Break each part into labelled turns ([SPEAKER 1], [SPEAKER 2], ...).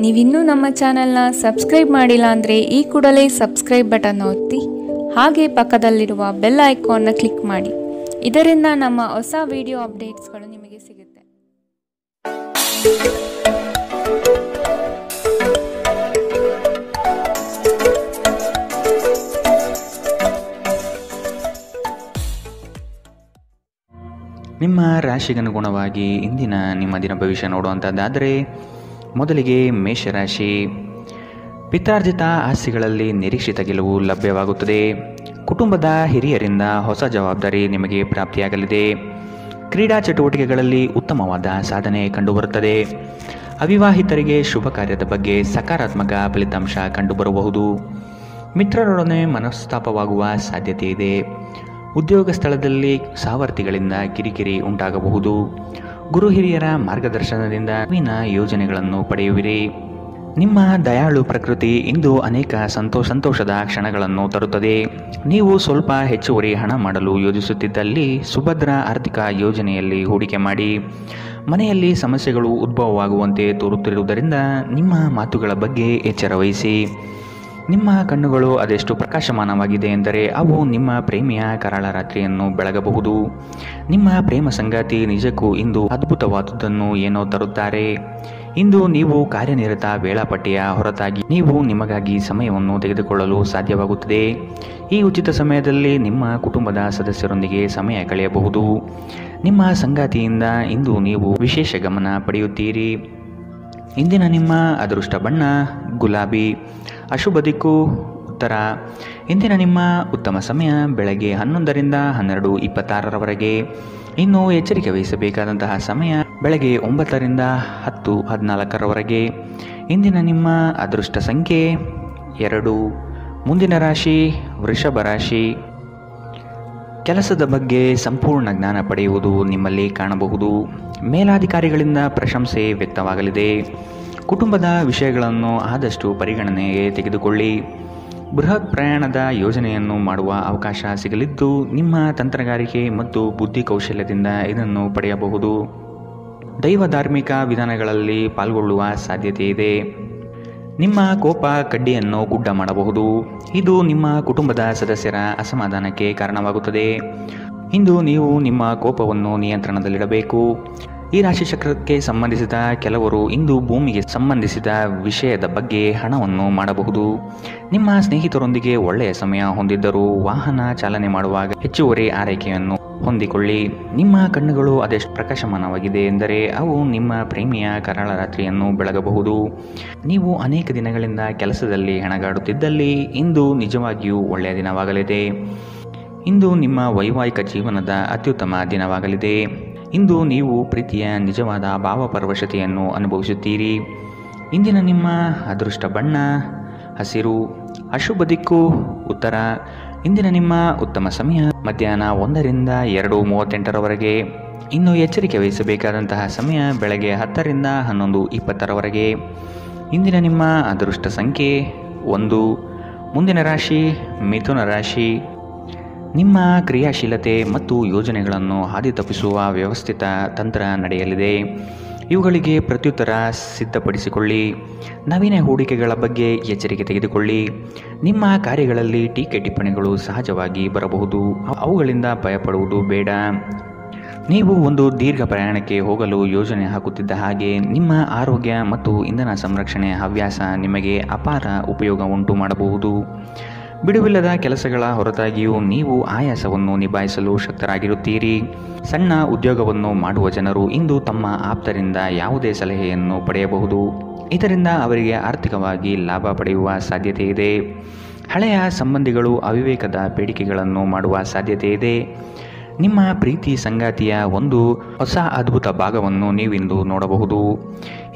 [SPEAKER 1] ನೀವಿನ್ನೂ ನಮ್ಮ ಚಾನೆಲ್ನ ಸಬ್ಸ್ಕ್ರೈಬ್ ಮಾಡಿಲ್ಲ ಅಂದರೆ ಈ ಕೂಡಲೇ ಸಬ್ಸ್ಕ್ರೈಬ್ ಬಟನ್ ಒತ್ತಿ ಹಾಗೆ ಪಕ್ಕದಲ್ಲಿರುವ ಬೆಲ್ ಐಕಾನ್ನ ಕ್ಲಿಕ್ ಮಾಡಿ. ಇದರಿಂದ ನಮ್ಮ ಹೊಸ ವಿಡಿಯೋ ಅಪ್ಡೇಟ್ಸ್ಗಳು ನಿಮಗೆ ಸಿಗುತ್ತೆ.
[SPEAKER 2] ನಿಮ್ಮ ರಾಶಿಗನುಗುಣವಾಗಿ ಇಂದಿನ ನಿಮ್ಮ ದಿನ ಭವಿಷ್ಯ ನೋಡುವಂಥದ್ದಾದರೆ ಮೊದಲಿಗೆ ಮೇಷರಾಶಿ. ಪಿತ್ರಾರ್ಜಿತ ಆಸ್ತಿಗಳಲ್ಲಿ ನಿರೀಕ್ಷಿತ ಗೆಲುವು ಲಭ್ಯವಾಗುತ್ತದೆ. ಕುಟುಂಬದ ಹಿರಿಯರಿಂದ ಹೊಸ ಜವಾಬ್ದಾರಿ ನಿಮಗೆ ಪ್ರಾಪ್ತಿಯಾಗಲಿದೆ. ಕ್ರೀಡಾ ಚಟುವಟಿಕೆಗಳಲ್ಲಿ ಉತ್ತಮವಾದ ಸಾಧನೆ ಕಂಡುಬರುತ್ತದೆ. ಅವಿವಾಹಿತರಿಗೆ ಶುಭ ಕಾರ್ಯದ ಬಗ್ಗೆ ಸಕಾರಾತ್ಮಕ ಫಲಿತಾಂಶ ಕಂಡುಬರಬಹುದು. ಮಿತ್ರರೊಡನೆ ಮನಸ್ತಾಪವಾಗುವ ಸಾಧ್ಯತೆ ಇದೆ. ಉದ್ಯೋಗ ಸ್ಥಳದಲ್ಲಿ ಸಹವರ್ತಿಗಳಿಂದ ಕಿರಿಕಿರಿ ಉಂಟಾಗಬಹುದು. ಗುರು ಹಿರಿಯರ ಮಾರ್ಗದರ್ಶನದಿಂದ ನವೀನ ಯೋಜನೆಗಳನ್ನು ಪಡೆಯುವಿರಿ. ನಿಮ್ಮ ದಯಾಳು ಪ್ರಕೃತಿ ಇಂದು ಅನೇಕ ಸಂತೋಷದ ಕ್ಷಣಗಳನ್ನು ತರುತ್ತದೆ. ನೀವು ಸ್ವಲ್ಪ ಹೆಚ್ಚುವರಿ ಹಣ ಮಾಡಲು ಯೋಜಿಸುತ್ತಿದ್ದಲ್ಲಿ ಸುಭದ್ರ ಆರ್ಥಿಕ ಯೋಜನೆಯಲ್ಲಿ ಹೂಡಿಕೆ ಮಾಡಿ. ಮನೆಯಲ್ಲಿ ಸಮಸ್ಯೆಗಳು ಉದ್ಭವವಾಗುವಂತೆ ತೋರುತ್ತಿರುವುದರಿಂದ ನಿಮ್ಮ ಮಾತುಗಳ ಬಗ್ಗೆ ಎಚ್ಚರ ವಹಿಸಿ. ನಿಮ್ಮ ಕಣ್ಣುಗಳು ಅದೆಷ್ಟು ಪ್ರಕಾಶಮಾನವಾಗಿದೆ ಎಂದರೆ ಅವು ನಿಮ್ಮ ಪ್ರೇಮಿಯ ಕರಾಳ ರಾತ್ರಿಯನ್ನು ಬೆಳಗಬಹುದು. ನಿಮ್ಮ ಪ್ರೇಮ ಸಂಗಾತಿ ನಿಜಕ್ಕೂ ಇಂದು ಅದ್ಭುತವಾದುದನ್ನು ಏನೋ ತರುತ್ತಾರೆ. ಇಂದು ನೀವು ಕಾರ್ಯನಿರತ ವೇಳಾಪಟ್ಟಿಯ ಹೊರತಾಗಿ ನೀವು ನಿಮಗಾಗಿ ಸಮಯವನ್ನು ತೆಗೆದುಕೊಳ್ಳಲು ಸಾಧ್ಯವಾಗುತ್ತದೆ. ಈ ಉಚಿತ ಸಮಯದಲ್ಲಿ ನಿಮ್ಮ ಕುಟುಂಬದ ಸದಸ್ಯರೊಂದಿಗೆ ಸಮಯ ಕಳೆಯಬಹುದು. ನಿಮ್ಮ ಸಂಗಾತಿಯಿಂದ ಇಂದು ನೀವು ವಿಶೇಷ ಗಮನ ಪಡೆಯುತ್ತೀರಿ. ಇಂದಿನ ನಿಮ್ಮ ಅದೃಷ್ಟ ಬಣ್ಣ ಗುಲಾಬಿ. ಅಶುಭ ದಿಕ್ಕು ಉತ್ತರ. ಇಂದಿನ ನಿಮ್ಮ ಉತ್ತಮ ಸಮಯ ಬೆಳಗ್ಗೆ 11ರಿಂದ 12:26ರವರೆಗೆ. ಇನ್ನು ಎಚ್ಚರಿಕೆ ವಹಿಸಬೇಕಾದಂತಹ ಸಮಯ ಬೆಳಗ್ಗೆ 9ರಿಂದ 10:14ರವರೆಗೆ. ಇಂದಿನ ನಿಮ್ಮ ಅದೃಷ್ಟ ಸಂಖ್ಯೆ 2. ಮುಂದಿನ ರಾಶಿ ವೃಷಭ ರಾಶಿ. ಕೆಲಸದ ಬಗ್ಗೆ ಸಂಪೂರ್ಣ ಜ್ಞಾನ ಪಡೆಯುವುದು ನಿಮ್ಮಲ್ಲಿ ಕಾಣಬಹುದು. ಮೇಲಾಧಿಕಾರಿಗಳಿಂದ ಪ್ರಶಂಸೆ ವ್ಯಕ್ತವಾಗಲಿದೆ. ಕುಟುಂಬದ ವಿಷಯಗಳನ್ನು ಆದಷ್ಟು ಪರಿಗಣನೆಗೆ ತೆಗೆದುಕೊಳ್ಳಿ. ಬೃಹತ್ ಪ್ರಯಾಣದ ಯೋಜನೆಯನ್ನು ಮಾಡುವ ಅವಕಾಶ ಸಿಗಲಿದ್ದು ನಿಮ್ಮ ತಂತ್ರಗಾರಿಕೆ ಮತ್ತು ಬುದ್ಧಿ ಕೌಶಲ್ಯದಿಂದ ಇದನ್ನು ಪಡೆಯಬಹುದು. ದೈವ ಧಾರ್ಮಿಕ ವಿಧಾನಗಳಲ್ಲಿ ಪಾಲ್ಗೊಳ್ಳುವ ಸಾಧ್ಯತೆ ಇದೆ. ನಿಮ್ಮ ಕೋಪ ಕಡ್ಡಿಯನ್ನು ಗುಡ್ಡ ಮಾಡಬಹುದು. ಇದು ನಿಮ್ಮ ಕುಟುಂಬದ ಸದಸ್ಯರ ಅಸಮಾಧಾನಕ್ಕೆ ಕಾರಣವಾಗುತ್ತದೆ. ಇಂದು ನೀವು ನಿಮ್ಮ ಕೋಪವನ್ನು ನಿಯಂತ್ರಣದಲ್ಲಿಡಬೇಕು. ಈ ರಾಶಿ ಚಕ್ರಕ್ಕೆ ಸಂಬಂಧಿಸಿದ ಕೆಲವರು ಇಂದು ಭೂಮಿಗೆ ಸಂಬಂಧಿಸಿದ ವಿಷಯದ ಬಗ್ಗೆ ಹಣವನ್ನು ಮಾಡಬಹುದು. ನಿಮ್ಮ ಸ್ನೇಹಿತರೊಂದಿಗೆ ಒಳ್ಳೆಯ ಸಮಯ ಹೊಂದಿದ್ದರೂ ವಾಹನ ಚಾಲನೆ ಮಾಡುವಾಗ ಹೆಚ್ಚುವರಿ ಆರೈಕೆಯನ್ನು ಹೊಂದಿಕೊಳ್ಳಿ. ನಿಮ್ಮ ಕಣ್ಣುಗಳು ಅದೆಷ್ಟು ಪ್ರಕಾಶಮಾನವಾಗಿದೆ ಎಂದರೆ ಅವು ನಿಮ್ಮ ಪ್ರೇಮಿಯ ಕರಾಳ ರಾತ್ರಿಯನ್ನು ಬೆಳಗಬಹುದು. ನೀವು ಅನೇಕ ದಿನಗಳಿಂದ ಕೆಲಸದಲ್ಲಿ ಹೆಣಗಾಡುತ್ತಿದ್ದಲ್ಲಿ ಇಂದು ನಿಜವಾಗಿಯೂ ಒಳ್ಳೆಯ ದಿನವಾಗಲಿದೆ. ಇಂದು ನಿಮ್ಮ ವೈವಾಹಿಕ ಜೀವನದ ಅತ್ಯುತ್ತಮ ದಿನವಾಗಲಿದೆ. ಇಂದು ನೀವು ಪ್ರೀತಿಯ ನಿಜವಾದ ಭಾವಪರವಶತೆಯನ್ನು ಅನುಭವಿಸುತ್ತೀರಿ. ಇಂದಿನ ನಿಮ್ಮ ಅದೃಷ್ಟ ಬಣ್ಣ ಹಸಿರು. ಅಶುಭ ದಿಕ್ಕು ಉತ್ತರ. ಇಂದಿನ ನಿಮ್ಮ ಉತ್ತಮ ಸಮಯ ಮಧ್ಯಾಹ್ನ 1ರಿಂದ 2:38ರವರೆಗೆ. ಇನ್ನು ಎಚ್ಚರಿಕೆ ವಹಿಸಬೇಕಾದಂತಹ ಸಮಯ ಬೆಳಗ್ಗೆ 10ರಿಂದ 11:20ರವರೆಗೆ. ಇಂದಿನ ನಿಮ್ಮ ಅದೃಷ್ಟ ಸಂಖ್ಯೆ 1. ಮುಂದಿನ ರಾಶಿ ಮಿಥುನ ರಾಶಿ. ನಿಮ್ಮ ಕ್ರಿಯಾಶೀಲತೆ ಮತ್ತು ಯೋಜನೆಗಳನ್ನು ಹಾದಿ ತಪ್ಪಿಸುವ ವ್ಯವಸ್ಥಿತ ತಂತ್ರ ನಡೆಯಲಿದೆ. ಇವುಗಳಿಗೆ ಪ್ರತ್ಯುತ್ತರ ಸಿದ್ಧಪಡಿಸಿಕೊಳ್ಳಿ. ನವೀನ ಹೂಡಿಕೆಗಳ ಬಗ್ಗೆ ಎಚ್ಚರಿಕೆ ತೆಗೆದುಕೊಳ್ಳಿ. ನಿಮ್ಮ ಕಾರ್ಯಗಳಲ್ಲಿ ಟೀಕೆ ಟಿಪ್ಪಣಿಗಳು ಸಹಜವಾಗಿ ಬರಬಹುದು. ಅವುಗಳಿಂದ ಭಯಪಡುವುದು ಬೇಡ. ನೀವು ಒಂದು ದೀರ್ಘ ಪ್ರಯಾಣಕ್ಕೆ ಹೋಗಲು ಯೋಜನೆ ಹಾಕುತ್ತಿದ್ದ ಹಾಗೆ ನಿಮ್ಮ ಆರೋಗ್ಯ ಮತ್ತು ಇಂಧನ ಸಂರಕ್ಷಣೆ ಹವ್ಯಾಸ ನಿಮಗೆ ಅಪಾರ ಉಪಯೋಗ ಉಂಟು ಮಾಡಬಹುದು. ಬಿಡುವಿಲ್ಲದ ಕೆಲಸಗಳ ಹೊರತಾಗಿಯೂ ನೀವು ಆಯಾಸವನ್ನು ನಿಭಾಯಿಸಲು ಶಕ್ತರಾಗಿರುತ್ತೀರಿ. ಸಣ್ಣ ಉದ್ಯೋಗವನ್ನು ಮಾಡುವ ಜನರು ಇಂದು ತಮ್ಮ ಆಪ್ತರಿಂದ ಯಾವುದೇ ಸಲಹೆಯನ್ನು ಪಡೆಯಬಹುದು. ಇದರಿಂದ ಅವರಿಗೆ ಆರ್ಥಿಕವಾಗಿ ಲಾಭ ಪಡೆಯುವ ಸಾಧ್ಯತೆ ಇದೆ. ಹಳೆಯ ಸಂಬಂಧಿಗಳು ಅವಿವೇಕದ ಬೇಡಿಕೆಗಳನ್ನು ಮಾಡುವ ಸಾಧ್ಯತೆ ಇದೆ. ನಿಮ್ಮ ಪ್ರೀತಿ ಸಂಗಾತಿಯ ಒಂದು ಹೊಸ ಅದ್ಭುತ ಭಾಗವನ್ನು ನೀವಿಂದು ನೋಡಬಹುದು.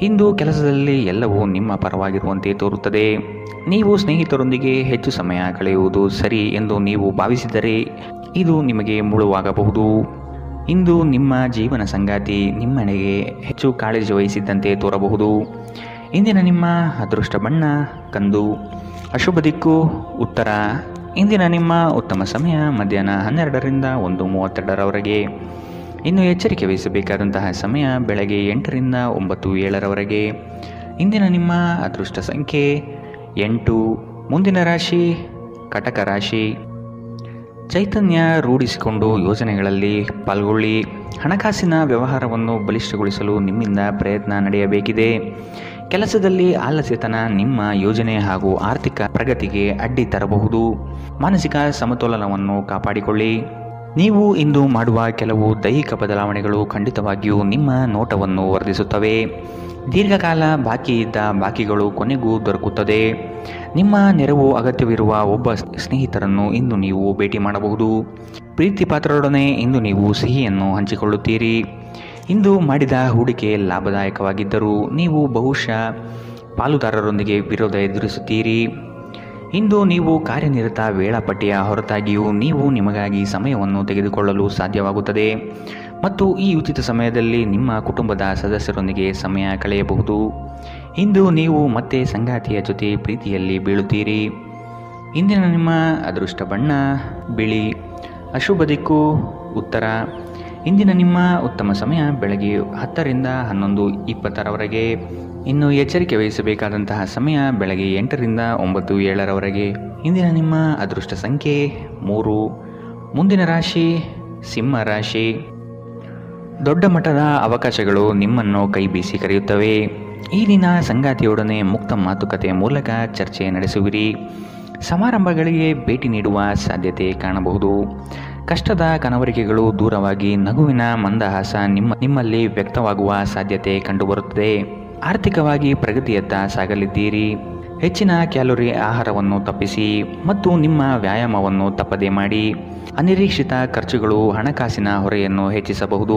[SPEAKER 2] ಇಂದು ಕೆಲಸದಲ್ಲಿ ಎಲ್ಲವೂ ನಿಮ್ಮ ಪರವಾಗಿರುವಂತೆ ತೋರುತ್ತದೆ. ನೀವು ಸ್ನೇಹಿತರೊಂದಿಗೆ ಹೆಚ್ಚು ಸಮಯ ಕಳೆಯುವುದು ಸರಿ ಎಂದು ನೀವು ಭಾವಿಸಿದರೆ ಇದು ನಿಮಗೆ ಮುಳುವಾಗಬಹುದು. ಇಂದು ನಿಮ್ಮ ಜೀವನ ಸಂಗಾತಿ ನಿಮ್ಮೆಡೆಗೆ ಹೆಚ್ಚು ಕಾಳಜಿ ವಹಿಸಿದ್ದಂತೆ ತೋರಬಹುದು. ಇಂದಿನ ನಿಮ್ಮ ಅದೃಷ್ಟ ಬಣ್ಣ ಕಂದು. ಅಶುಭ ದಿಕ್ಕು ಉತ್ತರ. ಇಂದಿನ ನಿಮ್ಮ ಉತ್ತಮ ಸಮಯ ಮಧ್ಯಾಹ್ನ 12ರಿಂದ 1:32ರವರೆಗೆ. ಇನ್ನು ಎಚ್ಚರಿಕೆ ವಹಿಸಬೇಕಾದಂತಹ ಸಮಯ ಬೆಳಗ್ಗೆ 8ರಿಂದ 9:07ರವರೆಗೆ. ಇಂದಿನ ನಿಮ್ಮ ಅದೃಷ್ಟ ಸಂಖ್ಯೆ 8. ಮುಂದಿನ ರಾಶಿ ಕಟಕ ರಾಶಿ. ಚೈತನ್ಯ ರೂಢಿಸಿಕೊಂಡು ಯೋಜನೆಗಳಲ್ಲಿ ಪಾಲ್ಗೊಳ್ಳಿ. ಹಣಕಾಸಿನ ವ್ಯವಹಾರವನ್ನು ಬಲಿಷ್ಠಗೊಳಿಸಲು ನಿಮ್ಮಿಂದ ಪ್ರಯತ್ನ ನಡೆಯಬೇಕಿದೆ. ಕೆಲಸದಲ್ಲಿ ಆಲಸ್ಯತನ ನಿಮ್ಮ ಯೋಜನೆ ಹಾಗೂ ಆರ್ಥಿಕ ಪ್ರಗತಿಗೆ ಅಡ್ಡಿ ತರಬಹುದು. ಮಾನಸಿಕ ಸಮತೋಲನವನ್ನು ಕಾಪಾಡಿಕೊಳ್ಳಿ. ನೀವು ಇಂದು ಮಾಡುವ ಕೆಲವು ದೈಹಿಕ ಬದಲಾವಣೆಗಳು ಖಂಡಿತವಾಗಿಯೂ ನಿಮ್ಮ ನೋಟವನ್ನು ವರ್ಧಿಸುತ್ತವೆ. ದೀರ್ಘಕಾಲ ಬಾಕಿ ಇದ್ದ ಬಾಕಿಗಳು ಕೊನೆಗೂ ದೊರಕುತ್ತದೆ. ನಿಮ್ಮ ನೆರವು ಅಗತ್ಯವಿರುವ ಒಬ್ಬ ಸ್ನೇಹಿತರನ್ನು ಇಂದು ನೀವು ಭೇಟಿ ಮಾಡಬಹುದು. ಪ್ರೀತಿ ಪಾತ್ರರೊಡನೆ ಇಂದು ನೀವು ಸಿಹಿಯನ್ನು ಹಂಚಿಕೊಳ್ಳುತ್ತೀರಿ. ಇಂದು ಮಾಡಿದ ಹೂಡಿಕೆ ಲಾಭದಾಯಕವಾಗಿದ್ದರೂ ನೀವು ಬಹುಶಃ ಪಾಲುದಾರರೊಂದಿಗೆ ವಿರೋಧ ಎದುರಿಸುತ್ತೀರಿ. ಇಂದು ನೀವು ಕಾರ್ಯನಿರತ ವೇಳಾಪಟ್ಟಿಯ ಹೊರತಾಗಿಯೂ ನೀವು ನಿಮಗಾಗಿ ಸಮಯವನ್ನು ತೆಗೆದುಕೊಳ್ಳಲು ಸಾಧ್ಯವಾಗುತ್ತದೆ ಮತ್ತು ಈ ಉಚಿತ ಸಮಯದಲ್ಲಿ ನಿಮ್ಮ ಕುಟುಂಬದ ಸದಸ್ಯರೊಂದಿಗೆ ಸಮಯ ಕಳೆಯಬಹುದು. ಇಂದು ನೀವು ಮತ್ತೆ ಸಂಗಾತಿಯ ಜೊತೆ ಪ್ರೀತಿಯಲ್ಲಿ ಬೀಳುತ್ತೀರಿ. ಇಂದಿನ ನಿಮ್ಮ ಅದೃಷ್ಟ ಬಣ್ಣ ಬಿಳಿ. ಅಶುಭ ದಿಕ್ಕು ಉತ್ತರ. ಇಂದಿನ ನಿಮ್ಮ ಉತ್ತಮ ಸಮಯ ಬೆಳಗ್ಗೆ 10 ರಿಂದ 11:20 ಇನ್ನು ಎಚ್ಚರಿಕೆ ವಹಿಸಬೇಕಾದಂತಹ ಸಮಯ ಬೆಳಗ್ಗೆ 8 ರಿಂದ 9:07 ಇಂದಿನ ನಿಮ್ಮ ಅದೃಷ್ಟ ಸಂಖ್ಯೆ 3. ಮುಂದಿನ ರಾಶಿ ಸಿಂಹ ರಾಶಿ. ದೊಡ್ಡ ಮಟ್ಟದ ಅವಕಾಶಗಳು ನಿಮ್ಮನ್ನು ಕೈ ಬೀಸಿ ಕರೆಯುತ್ತವೆ. ಈ ದಿನ ಸಂಗಾತಿಯೊಡನೆ ಮುಕ್ತ ಮಾತುಕತೆ ಮೂಲಕ ಚರ್ಚೆ ನಡೆಸುವಿರಿ. ಸಮಾರಂಭಗಳಿಗೆ ಭೇಟಿ ನೀಡುವ ಸಾಧ್ಯತೆ ಕಾಣಬಹುದು. ಕಷ್ಟದ ಕನವರಿಕೆಗಳು ದೂರವಾಗಿ ನಗುವಿನ ಮಂದಹಾಸ ನಿಮ್ಮಲ್ಲಿ ವ್ಯಕ್ತವಾಗುವ ಸಾಧ್ಯತೆ ಕಂಡುಬರುತ್ತದೆ. ಆರ್ಥಿಕವಾಗಿ ಪ್ರಗತಿಯತ್ತ ಸಾಗಲಿದ್ದೀರಿ. ಹೆಚ್ಚಿನ ಕ್ಯಾಲೋರಿ ಆಹಾರವನ್ನು ತಪ್ಪಿಸಿ ಮತ್ತು ನಿಮ್ಮ ವ್ಯಾಯಾಮವನ್ನು ತಪ್ಪದೇ ಮಾಡಿ. ಅನಿರೀಕ್ಷಿತ ಖರ್ಚುಗಳು ಹಣಕಾಸಿನ ಹೊರೆಯನ್ನು ಹೆಚ್ಚಿಸಬಹುದು.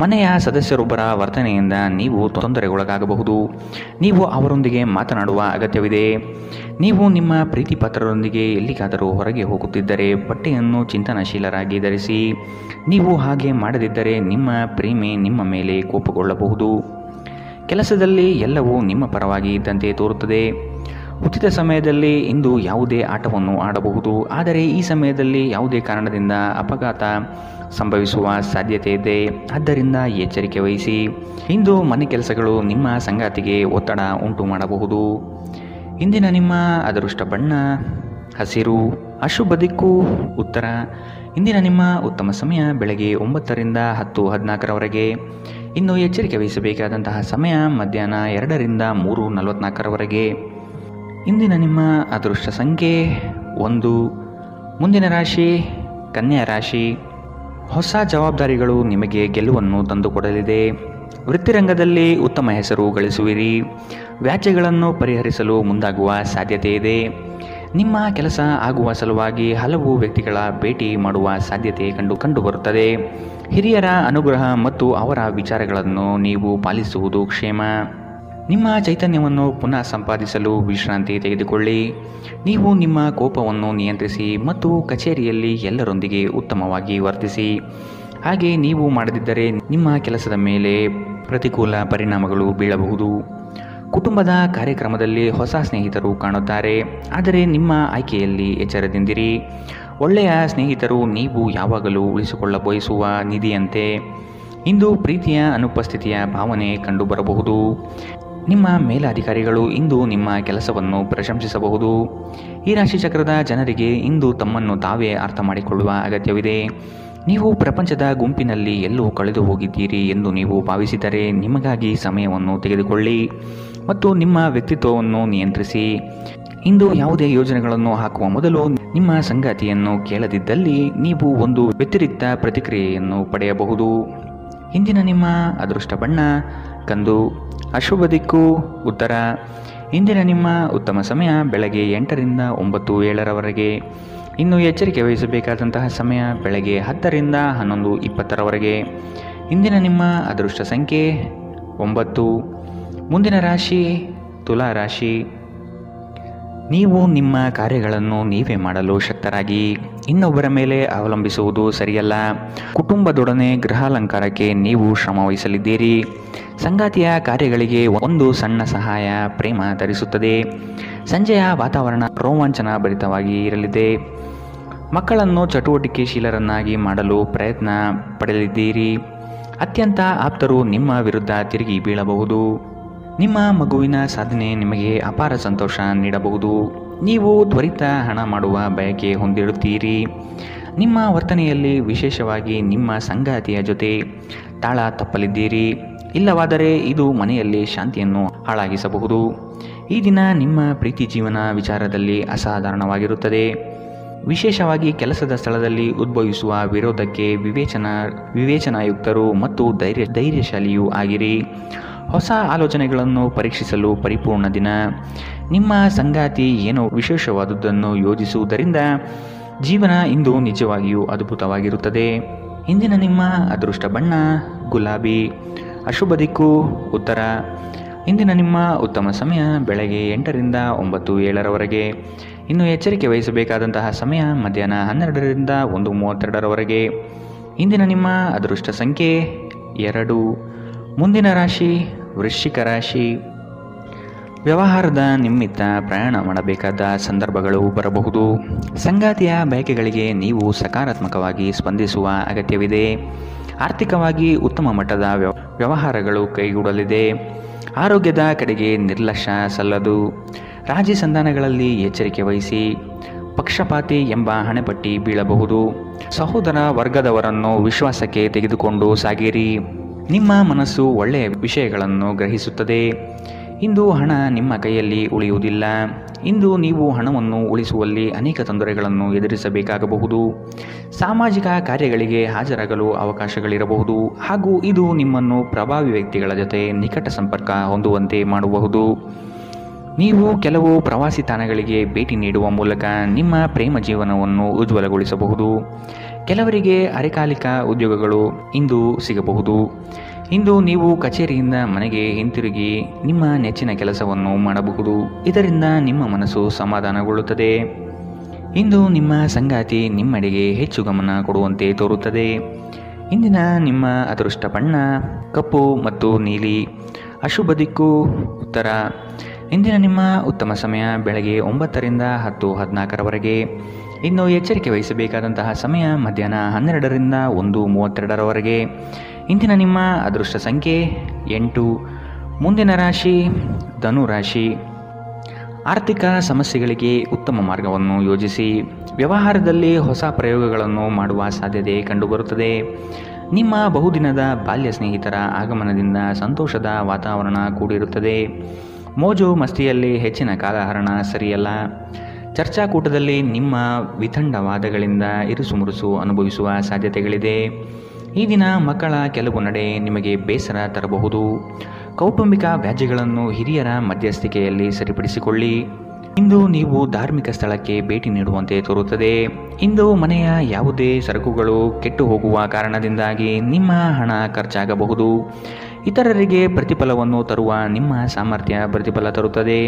[SPEAKER 2] ಮನೆಯ ಸದಸ್ಯರೊಬ್ಬರ ವರ್ತನೆಯಿಂದ ನೀವು ತೊಂದರೆಗೊಳಗಾಗಬಹುದು. ನೀವು ಅವರೊಂದಿಗೆ ಮಾತನಾಡುವ ಅಗತ್ಯವಿದೆ. ನೀವು ನಿಮ್ಮ ಪ್ರೀತಿ ಪಾತ್ರರೊಂದಿಗೆ ಎಲ್ಲಿಗಾದರೂ ಹೊರಗೆ ಹೋಗುತ್ತಿದ್ದರೆ ಬಟ್ಟೆಯನ್ನು ಚಿಂತನಶೀಲರಾಗಿ ಧರಿಸಿ. ನೀವು ಹಾಗೆ ಮಾಡದಿದ್ದರೆ ನಿಮ್ಮ ಪ್ರೇಮಿ ನಿಮ್ಮ ಮೇಲೆ ಕೋಪಗೊಳ್ಳಬಹುದು. ಕೆಲಸದಲ್ಲಿ ಎಲ್ಲವೂ ನಿಮ್ಮ ಪರವಾಗಿ ಇದ್ದಂತೆ ತೋರುತ್ತದೆ. ಉಚಿತ ಸಮಯದಲ್ಲಿ ಇಂದು ಯಾವುದೇ ಆಟವನ್ನು ಆಡಬಹುದು, ಆದರೆ ಈ ಸಮಯದಲ್ಲಿ ಯಾವುದೇ ಕಾರಣದಿಂದ ಅಪಘಾತ ಸಂಭವಿಸುವ ಸಾಧ್ಯತೆ ಇದೆ. ಆದ್ದರಿಂದ ಎಚ್ಚರಿಕೆ ವಹಿಸಿ. ಇಂದು ಮನೆ ಕೆಲಸಗಳು ನಿಮ್ಮ ಸಂಗಾತಿಗೆ ಒತ್ತಡ ಉಂಟು ಮಾಡಬಹುದು. ಇಂದಿನ ನಿಮ್ಮ ಅದೃಷ್ಟ ಬಣ್ಣ ಹಸಿರು. ಅಶುಭ ದಿಕ್ಕು ಉತ್ತರ. ಇಂದಿನ ನಿಮ್ಮ ಉತ್ತಮ ಸಮಯ ಬೆಳಗ್ಗೆ 9 ರಿಂದ 10:14 ಇನ್ನು ಎಚ್ಚರಿಕೆ ವಹಿಸಬೇಕಾದಂತಹ ಸಮಯ ಮಧ್ಯಾಹ್ನ 2 ರಿಂದ 3:44 ಇಂದಿನ ನಿಮ್ಮ ಅದೃಷ್ಟ ಸಂಖ್ಯೆ 1. ಮುಂದಿನ ರಾಶಿ ಕನ್ಯಾ ರಾಶಿ. ಹೊಸ ಜವಾಬ್ದಾರಿಗಳು ನಿಮಗೆ ಗೆಲುವನ್ನು ತಂದುಕೊಡಲಿದೆ. ವೃತ್ತಿರಂಗದಲ್ಲಿ ಉತ್ತಮ ಹೆಸರು ಗಳಿಸುವಿರಿ. ವ್ಯಾಜ್ಯಗಳನ್ನು ಪರಿಹರಿಸಲು ಮುಂದಾಗುವ ಸಾಧ್ಯತೆ ಇದೆ. ನಿಮ್ಮ ಕೆಲಸ ಆಗುವ ಸಲುವಾಗಿ ಹಲವು ವ್ಯಕ್ತಿಗಳ ಭೇಟಿ ಮಾಡುವ ಸಾಧ್ಯತೆ ಕಂಡುಬರುತ್ತದೆ. ಹಿರಿಯರ ಅನುಗ್ರಹ ಮತ್ತು ಅವರ ವಿಚಾರಗಳನ್ನು ನೀವು ಪಾಲಿಸುವುದು ಕ್ಷೇಮ. ನಿಮ್ಮ ಚೈತನ್ಯವನ್ನು ಪುನಃ ಸಂಪಾದಿಸಲು ವಿಶ್ರಾಂತಿ ತೆಗೆದುಕೊಳ್ಳಿ. ನೀವು ನಿಮ್ಮ ಕೋಪವನ್ನು ನಿಯಂತ್ರಿಸಿ ಮತ್ತು ಕಚೇರಿಯಲ್ಲಿ ಎಲ್ಲರೊಂದಿಗೆ ಉತ್ತಮವಾಗಿ ವರ್ತಿಸಿ. ಹಾಗೆ ನೀವು ಮಾಡದಿದ್ದರೆ ನಿಮ್ಮ ಕೆಲಸದ ಮೇಲೆ ಪ್ರತಿಕೂಲ ಪರಿಣಾಮಗಳು ಬೀಳಬಹುದು. ಕುಟುಂಬದ ಕಾರ್ಯಕ್ರಮದಲ್ಲಿ ಹೊಸ ಸ್ನೇಹಿತರು ಕಾಣುತ್ತಾರೆ, ಆದರೆ ನಿಮ್ಮ ಆಯ್ಕೆಯಲ್ಲಿ ಎಚ್ಚರದಿಂದಿರಿ. ಒಳ್ಳೆಯ ಸ್ನೇಹಿತರು ನೀವು ಯಾವಾಗಲೂ ಉಳಿಸಿಕೊಳ್ಳ ಬಯಸುವ ನಿಧಿಯಂತೆ. ಇಂದು ಪ್ರೀತಿಯ ಅನುಪಸ್ಥಿತಿಯ ಭಾವನೆ ಕಂಡುಬರಬಹುದು. ನಿಮ್ಮ ಮೇಲಾಧಿಕಾರಿಗಳು ಇಂದು ನಿಮ್ಮ ಕೆಲಸವನ್ನು ಪ್ರಶಂಸಿಸಬಹುದು. ಈ ರಾಶಿಚಕ್ರದ ಜನರಿಗೆ ಇಂದು ತಮ್ಮನ್ನು ತಾವೇ ಅರ್ಥ ಮಾಡಿಕೊಳ್ಳುವ ಅಗತ್ಯವಿದೆ. ನೀವು ಪ್ರಪಂಚದ ಗುಂಪಿನಲ್ಲಿ ಎಲ್ಲೋ ಕಳೆದು ಹೋಗಿದ್ದೀರಿ ಎಂದು ನೀವು ಭಾವಿಸಿದರೆ ನಿಮಗಾಗಿ ಸಮಯವನ್ನು ತೆಗೆದುಕೊಳ್ಳಿ ಮತ್ತು ನಿಮ್ಮ ವ್ಯಕ್ತಿತ್ವವನ್ನು ನಿಯಂತ್ರಿಸಿ. ಇಂದು ಯಾವುದೇ ಯೋಜನೆಗಳನ್ನು ಹಾಕುವ ಮೊದಲು ನಿಮ್ಮ ಸಂಗಾತಿಯನ್ನು ಕೇಳದಿದ್ದಲ್ಲಿ ನೀವು ಒಂದು ವ್ಯತಿರಿಕ್ತ ಪ್ರತಿಕ್ರಿಯೆಯನ್ನು ಪಡೆಯಬಹುದು. ಇಂದಿನ ನಿಮ್ಮ ಅದೃಷ್ಟ ಬಣ್ಣ ಕಂದು. ಅಶುಭ ದಿಕ್ಕು ಉತ್ತರ. ಇಂದಿನ ನಿಮ್ಮ ಉತ್ತಮ ಸಮಯ ಬೆಳಗ್ಗೆ 8 ರಿಂದ 9:07 ಇನ್ನು ಎಚ್ಚರಿಕೆ ವಹಿಸಬೇಕಾದಂತಹ ಸಮಯ ಬೆಳಗ್ಗೆ 10 ರಿಂದ 11:20 ಇಂದಿನ ನಿಮ್ಮ ಅದೃಷ್ಟ ಸಂಖ್ಯೆ 9. ಮುಂದಿನ ರಾಶಿ ತುಲಾ ರಾಶಿ. ನೀವು ನಿಮ್ಮ ಕಾರ್ಯಗಳನ್ನು ನೀವೇ ಮಾಡಲು ಶಕ್ತರಾಗಿ ಇನ್ನೊಬ್ಬರ ಮೇಲೆ ಅವಲಂಬಿಸುವುದು ಸರಿಯಲ್ಲ. ಕುಟುಂಬದೊಡನೆ ಗೃಹಾಲಂಕಾರಕ್ಕೆ ನೀವು ಶ್ರಮವಹಿಸಲಿದ್ದೀರಿ. ಸಂಗಾತಿಯ ಕಾರ್ಯಗಳಿಗೆ ಒಂದು ಸಣ್ಣ ಸಹಾಯ ಪ್ರೇಮ ಧರಿಸುತ್ತದೆ. ಸಂಜೆಯ ವಾತಾವರಣ ರೋಮಾಂಚನ ಭರಿತವಾಗಿ ಇರಲಿದೆ. ಮಕ್ಕಳನ್ನು ಚಟುವಟಿಕೆಶೀಲರನ್ನಾಗಿ ಮಾಡಲು ಪ್ರಯತ್ನ ಪಡಲಿದ್ದೀರಿ. ಅತ್ಯಂತ ಆಪ್ತರು ನಿಮ್ಮ ವಿರುದ್ಧ ತಿರುಗಿ ಬೀಳಬಹುದು. ನಿಮ್ಮ ಮಗುವಿನ ಸಾಧನೆ ನಿಮಗೆ ಅಪಾರ ಸಂತೋಷ ನೀಡಬಹುದು. ನೀವು ತ್ವರಿತ ಹಣ ಮಾಡುವ ಬಯಕೆ ಹೊಂದಿರುತ್ತೀರಿ. ನಿಮ್ಮ ವರ್ತನೆಯಲ್ಲಿ ವಿಶೇಷವಾಗಿ ನಿಮ್ಮ ಸಂಗಾತಿಯ ಜೊತೆ ತಾಳ ತಪ್ಪಲಿದ್ದೀರಿ. ಇಲ್ಲವಾದರೆ ಇದು ಮನೆಯಲ್ಲಿ ಶಾಂತಿಯನ್ನು ಹಾಳಾಗಿಸಬಹುದು. ಈ ದಿನ ನಿಮ್ಮ ಪ್ರೀತಿ ಜೀವನ ವಿಚಾರದಲ್ಲಿ ಅಸಾಧಾರಣವಾಗಿರುತ್ತದೆ. ವಿಶೇಷವಾಗಿ ಕೆಲಸದ ಸ್ಥಳದಲ್ಲಿ ಉದ್ಭವಿಸುವ ವಿರೋಧಕ್ಕೆ ವಿವೇಚನಾಯುಕ್ತರು ಮತ್ತು ಧೈರ್ಯಶಾಲಿಯೂ ಆಗಿರಿ. ಹೊಸ ಆಲೋಚನೆಗಳನ್ನು ಪರೀಕ್ಷಿಸಲು ಪರಿಪೂರ್ಣ ದಿನ. ನಿಮ್ಮ ಸಂಗಾತಿ ಏನೋ ವಿಶೇಷವಾದುದನ್ನು ಯೋಜಿಸುವುದರಿಂದ ಜೀವನ ಇಂದು ನಿಜವಾಗಿಯೂ ಅದ್ಭುತವಾಗಿರುತ್ತದೆ. ಇಂದಿನ ನಿಮ್ಮ ಅದೃಷ್ಟ ಬಣ್ಣ ಗುಲಾಬಿ. ಅಶುಭ ದಿಕ್ಕು ಉತ್ತರ. ಇಂದಿನ ನಿಮ್ಮ ಉತ್ತಮ ಸಮಯ ಬೆಳಗ್ಗೆ 8ರಿಂದ 9:07 ಇನ್ನು ಎಚ್ಚರಿಕೆ ವಹಿಸಬೇಕಾದಂತಹ ಸಮಯ ಮಧ್ಯಾಹ್ನ 12ರಿಂದ 1:32 ಇಂದಿನ ನಿಮ್ಮ ಅದೃಷ್ಟ ಸಂಖ್ಯೆ 2. ಮುಂದಿನ ರಾಶಿ ವೃಶ್ಚಿಕ ರಾಶಿ. ವ್ಯವಹಾರದ ನಿಮಿತ್ತ ಪ್ರಯಾಣ ಮಾಡಬೇಕಾದ ಸಂದರ್ಭಗಳು ಬರಬಹುದು. ಸಂಗಾತಿಯ ಬಯಕೆಗಳಿಗೆ ನೀವು ಸಕಾರಾತ್ಮಕವಾಗಿ ಸ್ಪಂದಿಸುವ ಅಗತ್ಯವಿದೆ. ಆರ್ಥಿಕವಾಗಿ ಉತ್ತಮ ಮಟ್ಟದ ವ್ಯವಹಾರಗಳು ಕೈಗೂಡಲಿದೆ. ಆರೋಗ್ಯದ ಕಡೆಗೆ ನಿರ್ಲಕ್ಷ್ಯ ಸಲ್ಲದು. ರಾಜಿ ಸಂಧಾನಗಳಲ್ಲಿ ಎಚ್ಚರಿಕೆ ವಹಿಸಿ. ಪಕ್ಷಪಾತಿ ಎಂಬ ಹಣೆಪಟ್ಟಿ ಬೀಳಬಹುದು. ಸಹೋದರ ವರ್ಗದವರನ್ನು ವಿಶ್ವಾಸಕ್ಕೆ ತೆಗೆದುಕೊಂಡು ಸಾಗಿರಿ. ನಿಮ್ಮ ಮನಸ್ಸು ಒಳ್ಳೆಯ ವಿಷಯಗಳನ್ನು ಗ್ರಹಿಸುತ್ತದೆ. ಇಂದು ಹಣ ನಿಮ್ಮ ಕೈಯಲ್ಲಿ ಉಳಿಯುವುದಿಲ್ಲ. ಇಂದು ನೀವು ಹಣವನ್ನು ಉಳಿಸುವಲ್ಲಿ ಅನೇಕ ತೊಂದರೆಗಳನ್ನು ಎದುರಿಸಬೇಕಾಗಬಹುದು. ಸಾಮಾಜಿಕ ಕಾರ್ಯಗಳಿಗೆ ಹಾಜರಾಗಲು ಅವಕಾಶಗಳಿರಬಹುದು ಹಾಗೂ ಇದು ನಿಮ್ಮನ್ನು ಪ್ರಭಾವಿ ವ್ಯಕ್ತಿಗಳ ಜೊತೆ ನಿಕಟ ಸಂಪರ್ಕ ಹೊಂದುವಂತೆ ಮಾಡಬಹುದು. ನೀವು ಕೆಲವು ಪ್ರವಾಸಿ ತಾಣಗಳಿಗೆ ಭೇಟಿ ನೀಡುವ ಮೂಲಕ ನಿಮ್ಮ ಪ್ರೇಮ ಜೀವನವನ್ನು ಉಜ್ವಲಗೊಳಿಸಬಹುದು. ಕೆಲವರಿಗೆ ಅರೆಕಾಲಿಕ ಉದ್ಯೋಗಗಳು ಇಂದು ಸಿಗಬಹುದು. ಇಂದು ನೀವು ಕಚೇರಿಯಿಂದ ಮನೆಗೆ ಹಿಂತಿರುಗಿ ನಿಮ್ಮ ನೆಚ್ಚಿನ ಕೆಲಸವನ್ನು ಮಾಡಬಹುದು. ಇದರಿಂದ ನಿಮ್ಮ ಮನಸ್ಸು ಸಮಾಧಾನಗೊಳ್ಳುತ್ತದೆ. ಇಂದು ನಿಮ್ಮ ಸಂಗಾತಿ ನಿಮ್ಮೆಡೆಗೆ ಹೆಚ್ಚು ಗಮನ ಕೊಡುವಂತೆ ತೋರುತ್ತದೆ. ಇಂದಿನ ನಿಮ್ಮ ಅದೃಷ್ಟ ಬಣ್ಣ ಕಪ್ಪು ಮತ್ತು ನೀಲಿ. ಅಶುಭ ದಿಕ್ಕು ಉತ್ತರ. ಇಂದಿನ ನಿಮ್ಮ ಉತ್ತಮ ಸಮಯ ಬೆಳಗ್ಗೆ 9ರಿಂದ 10:14 ಇನ್ನು ಎಚ್ಚರಿಕೆ ವಹಿಸಬೇಕಾದಂತಹ ಸಮಯ ಮಧ್ಯಾಹ್ನ 12ರಿಂದ 1:32 ಇಂದಿನ ನಿಮ್ಮ ಅದೃಷ್ಟ ಸಂಖ್ಯೆ 8. ಮುಂದಿನ ರಾಶಿ ಧನು ರಾಶಿ. ಆರ್ಥಿಕ ಸಮಸ್ಯೆಗಳಿಗೆ ಉತ್ತಮ ಮಾರ್ಗವನ್ನು ಯೋಜಿಸಿ. ವ್ಯವಹಾರದಲ್ಲಿ ಹೊಸ ಪ್ರಯೋಗಗಳನ್ನು ಮಾಡುವ ಸಾಧ್ಯತೆ ಕಂಡುಬರುತ್ತದೆ. ನಿಮ್ಮ ಬಹುದಿನದ ಬಾಲ್ಯ ಸ್ನೇಹಿತರ ಆಗಮನದಿಂದ ಸಂತೋಷದ ವಾತಾವರಣ ಕೂಡಿರುತ್ತದೆ. ಮೋಜು ಮಸ್ತಿಯಲ್ಲಿ ಹೆಚ್ಚಿನ ಕಾಲಹರಣ ಸರಿಯಲ್ಲ. ಚರ್ಚಾಕೂಟದಲ್ಲಿ ನಿಮ್ಮ ವಿತಂಡವಾದಗಳಿಂದ ಇರುಸುಮುರುಸು ಅನುಭವಿಸುವ ಸಾಧ್ಯತೆಗಳಿದೆ. ಈ ದಿನ ಮಕ್ಕಳ ಕೆಲವು ನಡೆ ನಿಮಗೆ ಬೇಸರ ತರಬಹುದು. ಕೌಟುಂಬಿಕ ವ್ಯಾಜ್ಯಗಳನ್ನು ಹಿರಿಯರ ಮಧ್ಯಸ್ಥಿಕೆಯಲ್ಲಿ ಸರಿಪಡಿಸಿಕೊಳ್ಳಿ. ಇಂದು ನೀವು ಧಾರ್ಮಿಕ ಸ್ಥಳಕ್ಕೆ ಭೇಟಿ ನೀಡುವಂತೆ ತೋರುತ್ತದೆ. ಇಂದು ಮನೆಯ ಯಾವುದೇ ಸರಕುಗಳು ಕೆಟ್ಟು ಹೋಗುವ ಕಾರಣದಿಂದಾಗಿ ನಿಮ್ಮ ಹಣ ಖರ್ಚಾಗಬಹುದು. ಇತರರಿಗೆ ಪ್ರತಿಫಲವನ್ನು ತರುವ ನಿಮ್ಮ ಸಾಮರ್ಥ್ಯ ಪ್ರತಿಫಲ ತರುತ್ತದೆ.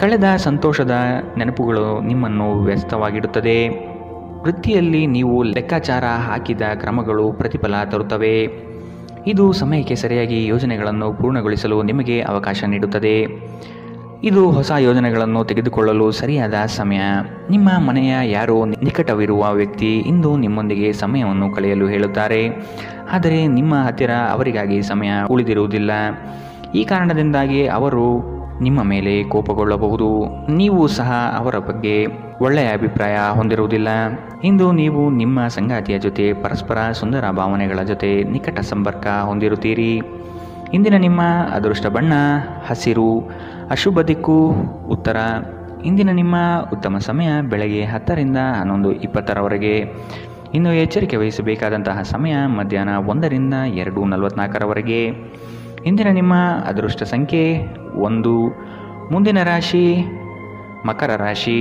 [SPEAKER 2] ಕಳೆದ ಸಂತೋಷದ ನೆನಪುಗಳು ನಿಮ್ಮನ್ನು ವ್ಯಸ್ತವಾಗಿಡುತ್ತದೆ. ವೃತ್ತಿಯಲ್ಲಿ ನೀವು ಲೆಕ್ಕಾಚಾರ ಹಾಕಿದ ಕ್ರಮಗಳು ಪ್ರತಿಫಲ ತರುತ್ತವೆ. ಇದು ಸಮಯಕ್ಕೆ ಸರಿಯಾಗಿ ಯೋಜನೆಗಳನ್ನು ಪೂರ್ಣಗೊಳಿಸಲು ನಿಮಗೆ ಅವಕಾಶ ನೀಡುತ್ತದೆ. ಇದು ಹೊಸ ಯೋಜನೆಗಳನ್ನು ತೆಗೆದುಕೊಳ್ಳಲು ಸರಿಯಾದ ಸಮಯ. ನಿಮ್ಮ ಮನೆಯ ಯಾರೋ ನಿಕಟವಿರುವ ವ್ಯಕ್ತಿ ಇಂದು ನಿಮ್ಮೊಂದಿಗೆ ಸಮಯವನ್ನು ಕಳೆಯಲು ಹೇಳುತ್ತಾರೆ. ಆದರೆ ನಿಮ್ಮ ಹತ್ತಿರ ಅವರಿಗಾಗಿ ಸಮಯ ಉಳಿದಿರುವುದಿಲ್ಲ. ಈ ಕಾರಣದಿಂದಾಗಿ ಅವರು ನಿಮ್ಮ ಮೇಲೆ ಕೋಪಗೊಳ್ಳಬಹುದು. ನೀವು ಸಹ ಅವರ ಬಗ್ಗೆ ಒಳ್ಳೆಯ ಅಭಿಪ್ರಾಯ ಹೊಂದಿರುವುದಿಲ್ಲ. ಇಂದು ನೀವು ನಿಮ್ಮ ಸಂಗಾತಿಯ ಜೊತೆ ಪರಸ್ಪರ ಸುಂದರ ಭಾವನೆಗಳ ಜೊತೆ ನಿಕಟ ಸಂಪರ್ಕ ಹೊಂದಿರುತ್ತೀರಿ. ಇಂದಿನ ನಿಮ್ಮ ಅದೃಷ್ಟ ಬಣ್ಣ ಹಸಿರು. ಅಶುಭ ದಿಕ್ಕು ಉತ್ತರ. ಇಂದಿನ ನಿಮ್ಮ ಉತ್ತಮ ಸಮಯ ಬೆಳಗ್ಗೆ 10ರಿಂದ 11:20 ಇನ್ನು ಎಚ್ಚರಿಕೆ ವಹಿಸಬೇಕಾದಂತಹ ಸಮಯ ಮಧ್ಯಾಹ್ನ 1ರಿಂದ 2:44 ಇಂದಿನ ನಿಮ್ಮ ಅದೃಷ್ಟ ಸಂಖ್ಯೆ 1. ಮುಂದಿನ ರಾಶಿ ಮಕರ ರಾಶಿ.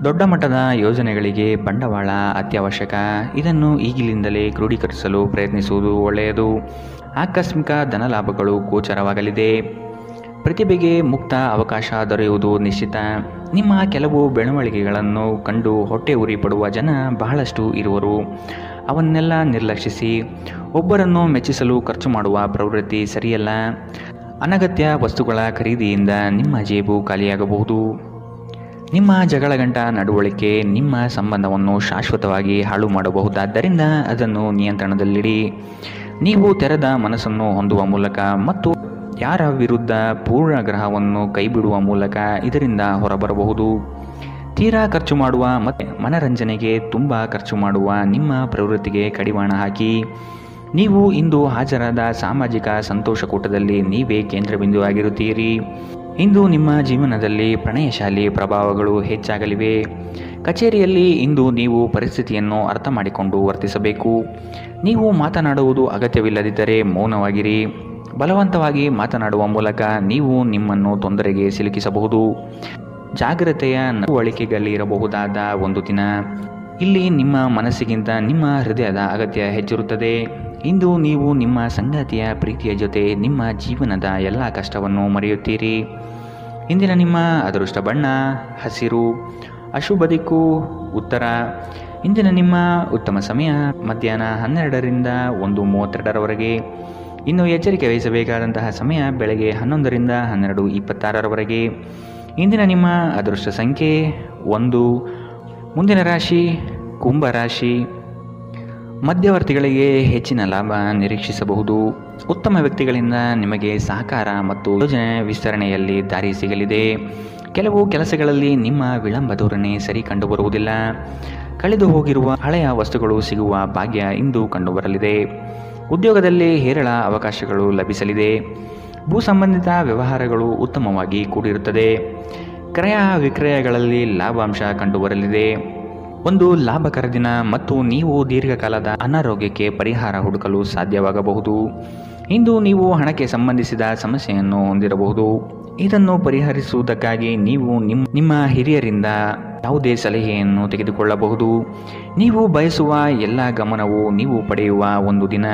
[SPEAKER 2] ದೊಡ್ಡ ಮಟ್ಟದ ಯೋಜನೆಗಳಿಗೆ ಬಂಡವಾಳ ಅತ್ಯವಶ್ಯಕ. ಇದನ್ನು ಈಗಿನಿಂದಲೇ ಕ್ರೋಢೀಕರಿಸಲು ಪ್ರಯತ್ನಿಸುವುದು ಒಳ್ಳೆಯದು. ಆಕಸ್ಮಿಕ ಧನಲಾಭಗಳು ಗೋಚರವಾಗಲಿದೆ. ಪ್ರತಿಭೆಗೆ ಮುಕ್ತ ಅವಕಾಶ ದೊರೆಯುವುದು ನಿಶ್ಚಿತ. ನಿಮ್ಮ ಕೆಲವು ಬೆಳವಣಿಗೆಗಳನ್ನು ಕಂಡು ಹೊಟ್ಟೆ ಉರಿ ಪಡುವ ಜನ ಬಹಳಷ್ಟು ಇರುವರು. ಅವನ್ನೆಲ್ಲ ನಿರ್ಲಕ್ಷಿಸಿ. ಒಬ್ಬರನ್ನು ಮೆಚ್ಚಿಸಲು ಖರ್ಚು ಮಾಡುವ ಪ್ರವೃತ್ತಿ ಸರಿಯಲ್ಲ. ಅನಗತ್ಯ ವಸ್ತುಗಳ ಖರೀದಿಯಿಂದ ನಿಮ್ಮ ಜೇಬು ಖಾಲಿಯಾಗಬಹುದು. ನಿಮ್ಮ ಜಗಳಗಂಟ ನಡವಳಿಕೆ ನಿಮ್ಮ ಸಂಬಂಧವನ್ನು ಶಾಶ್ವತವಾಗಿ ಹಾಳು ಮಾಡಬಹುದಾದ್ದರಿಂದ ಅದನ್ನು ನಿಯಂತ್ರಣದಲ್ಲಿಡಿ. ನೀವು ತೆರೆದ ಮನಸ್ಸನ್ನು ಹೊಂದುವ ಮೂಲಕ ಮತ್ತು ಯಾರ ವಿರುದ್ಧ ಪೂರ್ಣ ಗ್ರಹವನ್ನು ಕೈಬಿಡುವ ಮೂಲಕ ಇದರಿಂದ ಹೊರಬರಬಹುದು. ತೀರಾ ಖರ್ಚು ಮಾಡುವ ಮತ್ತು ಮನರಂಜನೆಗೆ ತುಂಬ ಖರ್ಚು ಮಾಡುವ ನಿಮ್ಮ ಪ್ರವೃತ್ತಿಗೆ ಕಡಿವಾಣ ಹಾಕಿ ನೀವು ಇಂದು ಹಾಜರಾದ ಸಾಮಾಜಿಕ ಸಂತೋಷಕೂಟದಲ್ಲಿ ನೀವೇ ಕೇಂದ್ರಬಿಂದುವಾಗಿರುತ್ತೀರಿ. ಇಂದು ನಿಮ್ಮ ಜೀವನದಲ್ಲಿ ಪ್ರಣಯಶಾಲಿ ಪ್ರಭಾವಗಳು ಹೆಚ್ಚಾಗಲಿವೆ. ಕಚೇರಿಯಲ್ಲಿ ಇಂದು ನೀವು ಪರಿಸ್ಥಿತಿಯನ್ನು ಅರ್ಥ ಮಾಡಿಕೊಂಡು ವರ್ತಿಸಬೇಕು. ನೀವು ಮಾತನಾಡುವುದು ಅಗತ್ಯವಿಲ್ಲದಿದ್ದರೆ ಮೌನವಾಗಿರಿ. ಬಲವಂತವಾಗಿ ಮಾತನಾಡುವ ಮೂಲಕ ನೀವು ನಿಮ್ಮನ್ನು ತೊಂದರೆಗೆ ಸಿಲುಕಿಸಬಹುದು. ಜಾಗ್ರತೆಯ ನಡವಳಿಕೆಗಳಿರಬಹುದಾದ ಒಂದು ದಿನ. ಇಲ್ಲಿ ನಿಮ್ಮ ಮನಸ್ಸಿಗಿಂತ ನಿಮ್ಮ ಹೃದಯದ ಅಗತ್ಯ ಹೆಚ್ಚಿರುತ್ತದೆ. ಇಂದು ನೀವು ನಿಮ್ಮ ಸಂಗಾತಿಯ ಪ್ರೀತಿಯ ಜೊತೆ ನಿಮ್ಮ ಜೀವನದ ಎಲ್ಲ ಕಷ್ಟವನ್ನು ಮರೆಯುತ್ತೀರಿ. ಇಂದಿನ ನಿಮ್ಮ ಅದೃಷ್ಟ ಬಣ್ಣ ಹಸಿರು. ಅಶುಭ ದಿಕ್ಕು ಉತ್ತರ. ಇಂದಿನ ನಿಮ್ಮ ಉತ್ತಮ ಸಮಯ ಮಧ್ಯಾಹ್ನ 12ರಿಂದ 1:32ರವರೆಗೆ. ಇನ್ನು ಎಚ್ಚರಿಕೆ ವಹಿಸಬೇಕಾದಂತಹ ಸಮಯ ಬೆಳಗ್ಗೆ 11ರಿಂದ 12:26ರವರೆಗೆ. ಇಂದಿನ ನಿಮ್ಮ ಅದೃಷ್ಟ ಸಂಖ್ಯೆ 1. ಮುಂದಿನ ರಾಶಿ ಕುಂಭರಾಶಿ. ಮಧ್ಯವರ್ತಿಗಳಿಗೆ ಹೆಚ್ಚಿನ ಲಾಭ ನಿರೀಕ್ಷಿಸಬಹುದು. ಉತ್ತಮ ವ್ಯಕ್ತಿಗಳಿಂದ ನಿಮಗೆ ಸಹಕಾರ ಮತ್ತು ಯೋಜನೆ ವಿಸ್ತರಣೆಯಲ್ಲಿ ದಾರಿ ಸಿಗಲಿದೆ. ಕೆಲವು ಕೆಲಸಗಳಲ್ಲಿ ನಿಮ್ಮ ವಿಳಂಬ ಧೋರಣೆ ಸರಿ ಕಂಡುಬರುವುದಿಲ್ಲ. ಕಳೆದು ಹೋಗಿರುವ ಹಳೆಯ ವಸ್ತುಗಳು ಸಿಗುವ ಭಾಗ್ಯ ಇಂದು ಕಂಡುಬರಲಿದೆ. ಉದ್ಯೋಗದಲ್ಲಿ ಹೇರಳ ಅವಕಾಶಗಳು ಲಭಿಸಲಿದೆ. ಭೂ ಸಂಬಂಧಿತ ವ್ಯವಹಾರಗಳು ಉತ್ತಮವಾಗಿ ಕೂಡಿರುತ್ತದೆ. ಕ್ರಯ ವಿಕ್ರಯಗಳಲ್ಲಿ ಲಾಭಾಂಶ ಕಂಡುಬರಲಿದೆ. ಒಂದು ಲಾಭಕರ ದಿನ ಮತ್ತು ನೀವು ದೀರ್ಘಕಾಲದ ಅನಾರೋಗ್ಯಕ್ಕೆ ಪರಿಹಾರ ಹುಡುಕಲು ಸಾಧ್ಯವಾಗಬಹುದು. ಇಂದು ನೀವು ಹಣಕ್ಕೆ ಸಂಬಂಧಿಸಿದ ಸಮಸ್ಯೆಯನ್ನು ಹೊಂದಿರಬಹುದು. ಇದನ್ನು ಪರಿಹರಿಸುವುದಕ್ಕಾಗಿ ನೀವು ನಿಮ್ಮ ಹಿರಿಯರಿಂದ ಯಾವುದೇ ಸಲಹೆಯನ್ನು ತೆಗೆದುಕೊಳ್ಳಬಹುದು. ನೀವು ಬಯಸುವ ಎಲ್ಲ ಗಮನವು ನೀವು ಪಡೆಯುವ ಒಂದು ದಿನ.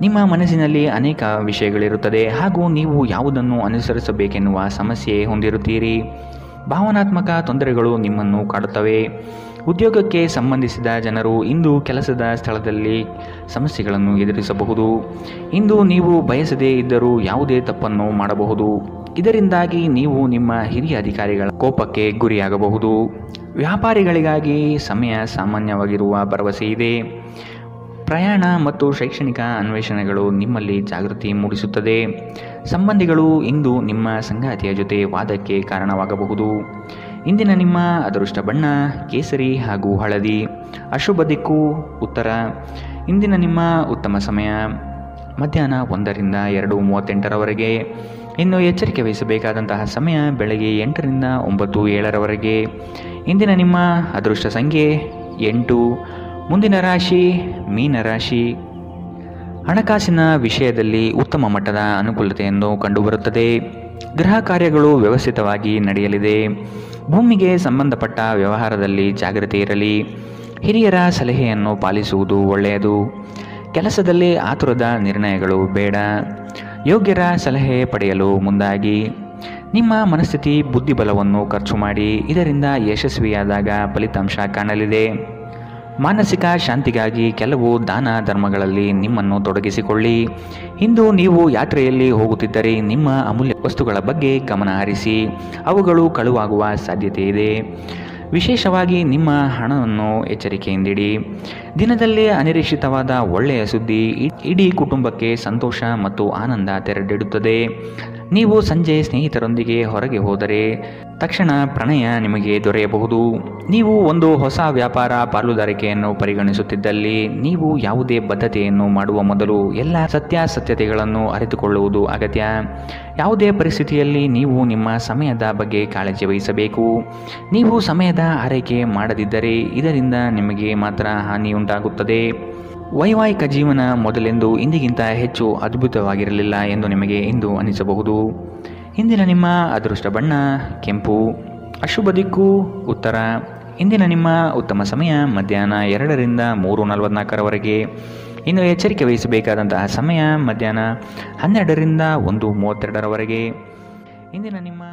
[SPEAKER 2] ನಿಮ್ಮ ಮನಸ್ಸಿನಲ್ಲಿ ಅನೇಕ ವಿಷಯಗಳಿರುತ್ತದೆ ಹಾಗೂ ನೀವು ಯಾವುದನ್ನು ಅನುಸರಿಸಬೇಕೆನ್ನುವ ಸಮಸ್ಯೆ ಹೊಂದಿರುತ್ತೀರಿ. ಭಾವನಾತ್ಮಕ ತೊಂದರೆಗಳು ನಿಮ್ಮನ್ನು ಕಾಡುತ್ತವೆ. ಉದ್ಯೋಗಕ್ಕೆ ಸಂಬಂಧಿಸಿದ ಜನರು ಇಂದು ಕೆಲಸದ ಸ್ಥಳದಲ್ಲಿ ಸಮಸ್ಯೆಗಳನ್ನು ಎದುರಿಸಬಹುದು. ಇಂದು ನೀವು ಬಯಸದೇ ಇದ್ದರೂ ಯಾವುದೇ ತಪ್ಪನ್ನು ಮಾಡಬಹುದು. ಇದರಿಂದಾಗಿ ನೀವು ನಿಮ್ಮ ಹಿರಿಯ ಅಧಿಕಾರಿಗಳ ಕೋಪಕ್ಕೆ ಗುರಿಯಾಗಬಹುದು. ವ್ಯಾಪಾರಿಗಳಿಗಾಗಿ ಸಮಯ ಸಾಮಾನ್ಯವಾಗಿರುವ ಭರವಸೆ ಇದೆ. ಪ್ರಯಾಣ ಮತ್ತು ಶೈಕ್ಷಣಿಕ ಅನ್ವೇಷಣೆಗಳು ನಿಮ್ಮಲ್ಲಿ ಜಾಗೃತಿ ಮೂಡಿಸುತ್ತದೆ. ಸಂಬಂಧಿಗಳು ಇಂದು ನಿಮ್ಮ ಸಂಗಾತಿಯ ಜೊತೆ ವಾದಕ್ಕೆ ಕಾರಣವಾಗಬಹುದು. ಇಂದಿನ ನಿಮ್ಮ ಅದೃಷ್ಟ ಬಣ್ಣ ಕೇಸರಿ ಹಾಗೂ ಹಳದಿ. ಅಶುಭ ದಿಕ್ಕು ಉತ್ತರ. ಇಂದಿನ ನಿಮ್ಮ ಉತ್ತಮ ಸಮಯ ಮಧ್ಯಾಹ್ನ 1ರಿಂದ 2:38ರವರೆಗೆ. ಇನ್ನು ಎಚ್ಚರಿಕೆ ವಹಿಸಬೇಕಾದಂತಹ ಸಮಯ ಬೆಳಗ್ಗೆ 8ರಿಂದ 9:07ರವರೆಗೆ. ಇಂದಿನ ನಿಮ್ಮ ಅದೃಷ್ಟ ಸಂಖ್ಯೆ 8. ಮುಂದಿನ ರಾಶಿ ಮೀನರಾಶಿ. ಹಣಕಾಸಿನ ವಿಷಯದಲ್ಲಿ ಉತ್ತಮ ಮಟ್ಟದ ಅನುಕೂಲತೆಯನ್ನು ಕಂಡುಬರುತ್ತದೆ. ಗೃಹ ಕಾರ್ಯಗಳು ವ್ಯವಸ್ಥಿತವಾಗಿ ನಡೆಯಲಿದೆ. ಭೂಮಿಗೆ ಸಂಬಂಧಪಟ್ಟ ವ್ಯವಹಾರದಲ್ಲಿ ಜಾಗೃತಿ ಇರಲಿ. ಹಿರಿಯರ ಸಲಹೆಯನ್ನು ಪಾಲಿಸುವುದು ಒಳ್ಳೆಯದು. ಕೆಲಸದಲ್ಲಿ ಆತುರದ ನಿರ್ಣಯಗಳು ಬೇಡ. ಯೋಗ್ಯರ ಸಲಹೆ ಪಡೆಯಲು ಮುಂದಾಗಿ. ನಿಮ್ಮ ಮನಸ್ಥಿತಿ ಬುದ್ಧಿಬಲವನ್ನು ಖರ್ಚು ಮಾಡಿ. ಇದರಿಂದ ಯಶಸ್ವಿಯಾದಾಗ ಫಲಿತಾಂಶ ಕಾಣಲಿದೆ. ಮಾನಸಿಕ ಶಾಂತಿಗಾಗಿ ಕೆಲವು ದಾನ ಧರ್ಮಗಳಲ್ಲಿ ನಿಮ್ಮನ್ನು ತೊಡಗಿಸಿಕೊಳ್ಳಿ. ಇಂದು ನೀವು ಯಾತ್ರೆಯಲ್ಲಿ ಹೋಗುತ್ತಿದ್ದರೆ ನಿಮ್ಮ ಅಮೂಲ್ಯ ವಸ್ತುಗಳ ಬಗ್ಗೆ ಗಮನ ಹರಿಸಿ. ಅವುಗಳು ಕಳುವಾಗುವ ಸಾಧ್ಯತೆ ಇದೆ. ವಿಶೇಷವಾಗಿ ನಿಮ್ಮ ಹಣವನ್ನು ಎಚ್ಚರಿಕೆಯಿಂದಿಡಿ. ದಿನದಲ್ಲಿ ಅನಿರೀಕ್ಷಿತವಾದ ಒಳ್ಳೆಯ ಸುದ್ದಿ ಇಡೀ ಕುಟುಂಬಕ್ಕೆ ಸಂತೋಷ ಮತ್ತು ಆನಂದ ತೆರೆದಿಡುತ್ತದೆ. ನೀವು ಸಂಜೆ ಸ್ನೇಹಿತರೊಂದಿಗೆ ಹೊರಗೆ ಹೋದರೆ ತಕ್ಷಣ ಪ್ರಣಯ ನಿಮಗೆ ದೊರೆಯಬಹುದು. ನೀವು ಒಂದು ಹೊಸ ವ್ಯಾಪಾರ ಪಾಲುದಾರಿಕೆಯನ್ನು ಪರಿಗಣಿಸುತ್ತಿದ್ದಲ್ಲಿ ನೀವು ಯಾವುದೇ ಬದ್ಧತೆಯನ್ನು ಮಾಡುವ ಮೊದಲು ಎಲ್ಲ ಸತ್ಯಾಸತ್ಯತೆಗಳನ್ನು ಅರಿತುಕೊಳ್ಳುವುದು ಅಗತ್ಯ. ಯಾವುದೇ ಪರಿಸ್ಥಿತಿಯಲ್ಲಿ ನೀವು ನಿಮ್ಮ ಸಮಯದ ಬಗ್ಗೆ ಕಾಳಜಿ ವಹಿಸಬೇಕು. ನೀವು ಸಮಯದ ಆರೈಕೆ ಮಾಡದಿದ್ದರೆ ಇದರಿಂದ ನಿಮಗೆ ಮಾತ್ರ ಹಾನಿಯುಂಟಾಗುತ್ತದೆ. ವೈವಾಹಿಕ ಜೀವನ ಮೊದಲೆಂದು ಇಂದಿಗಿಂತ ಹೆಚ್ಚು ಅದ್ಭುತವಾಗಿರಲಿಲ್ಲ ಎಂದು ನಿಮಗೆ ಇಂದು ಅನಿಸಬಹುದು. ಇಂದಿನ ನಿಮ್ಮ ಅದೃಷ್ಟ ಬಣ್ಣ ಕೆಂಪು. ಅಶುಭ ದಿಕ್ಕು ಉತ್ತರ. ಇಂದಿನ ನಿಮ್ಮ ಉತ್ತಮ ಸಮಯ ಮಧ್ಯಾಹ್ನ 2ರಿಂದ 3:44ರವರೆಗೆ. ಇನ್ನು ಎಚ್ಚರಿಕೆ ವಹಿಸಬೇಕಾದಂತಹ ಸಮಯ ಮಧ್ಯಾಹ್ನ 12ರಿಂದ 1:32ರವರೆಗೆ. ಇಂದಿನ ನಿಮ್ಮ